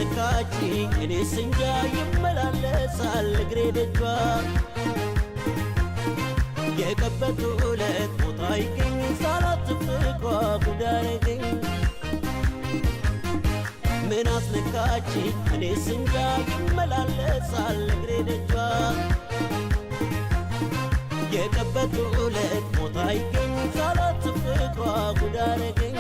አስነካችኝ እኔ ስንጃ ይመላለሳል እግሬ ደጇ የቀበቱ ዕለት ቦታ ይገኝ ሳላት ፍቅሯ ጉዳረገኝ ምን አስነካችኝ እኔ ስንጃ ይመላለሳል እግሬ ደጇ የቀበቱ ዕለት ቦታ ይገኝ ሳላት ፍቅሯ ጉዳረገኝ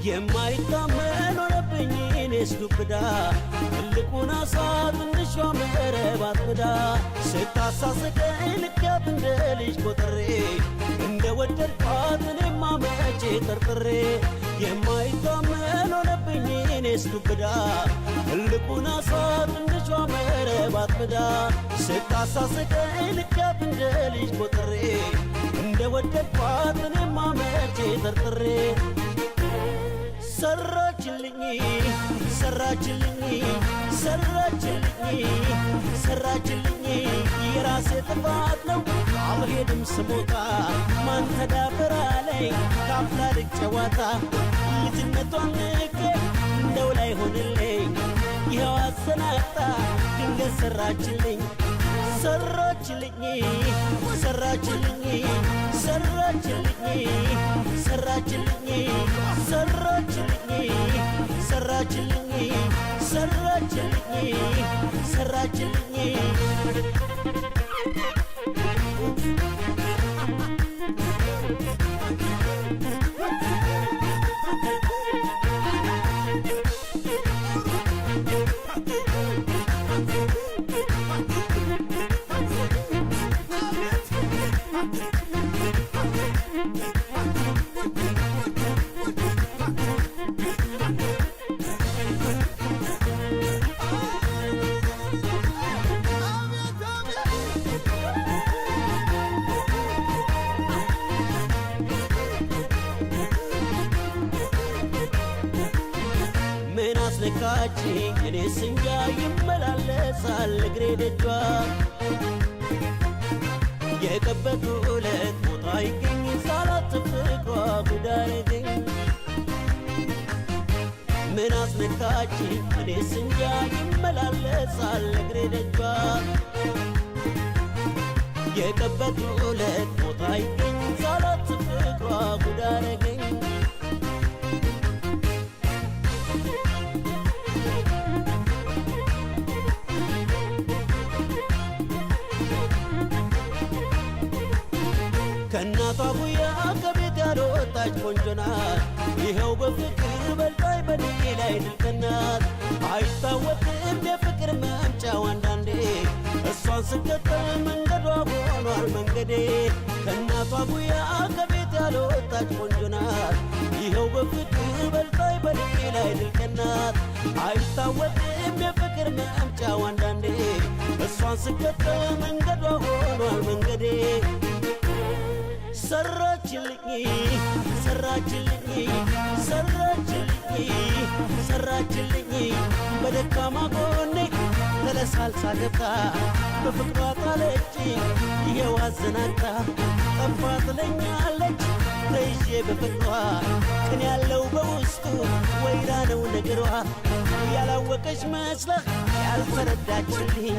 የማይታመን ሆነብኝ እኔስ ዱብዳ ትልቁን አሳ ትንሿ መረብ አጥምዳ ስታሳስቀኝ ልኪያት እንደ ልጅ ቆጥሬ እንደ ወደድኳት እኔማ መቼ ጠርጥሬ የማይታመን ሆነብኝ እኔስ ዱብዳ ትልቁን አሳ ትንሿ መረብ አጥምዳ ስታሳስቀኝ ልኪያት እንደ ልጅ ቆጥሬ እንደ ወደድኳት እኔማ መቼ ጠርጥሬ ሰራችልኝ ሰራችልኝ ሰራችልኝ ሰራችልኝ የራሴ ጥፋት ነው አልሄድም ስሞታ ማን ተዳፈራ ላይ ካፍላ ልጅ ጨዋታ ልጅነቷን ልኬ እንደው ላይ ሆንልኝ ይኸው አሰናጣ ድንገት ሰራችልኝ ሰራችልኝ ሰራችልኝ ሰራችልኝ ሰራችልኝ ሰራችልኝ ሰራችልኝ ሰራችልኝ ሰራችልኝ ምን አስነካችኝ እኔ ስንጃ ይመላለሳል እግሬ ደጇ የቀበቱ ዕለት ቦታ ይገኝ ሳላት ፍቅሯ ጉዳረገኝ ምን አስነካችኝ እኔ ስንጃ ይመላለሳል እግሬ ደጇ የቀበቱ ዕለት ቦታ ይገኝ ሳላት ፍቅሯ ጉዳረገኝ ከእናቷ ጉያ ከቤት ያልወጣች ቆንጆ ናት ይኸው በፍቅር በልጣይ በኔ ላይ ድልቅናት አይታወቅም የፍቅር መምጫው አንዳንዴ እሷን ስከተል መንገዷ ሆኗል መንገዴ ከእናቷ ጉያ ከቤት ያልወጣች ቆንጆ ናት ይኸው በፍቅር በልጣይ በኔ ላይ ድልቅናት አይታወቅም የፍቅር መምጫው አንዳንዴ እሷን ስከተል መንገዷ ሆኗል መንገዴ ሰራችልኝ ሰራችልኝ ሰራችልኝ ሰራችልኝ በደካማ ጎኔ ተለሳልሳ ገብታ በፍቅሯ ጣለች ይኸው አዘናግታ ጠፋ ትለኛለች ተይዤ በፍቅሯ ቅን ያለው በውስጡ ወይራ ነው ነገሯ ያላወቀች መስላ ያልተረዳችልኝ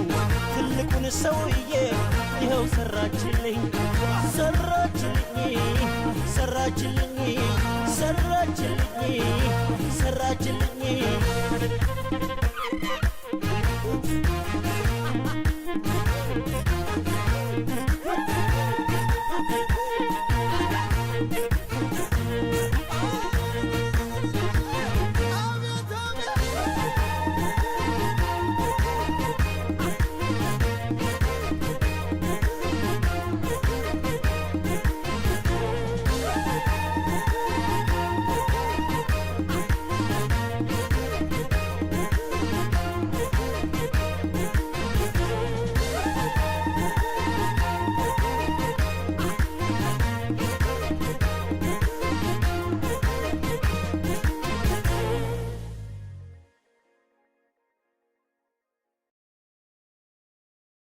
ትልቁን ሰውዬ ይኸው ሰራችልኝ ሰራችልኝ ሰራችልኝ ሰራችልኝ ሰራችልኝ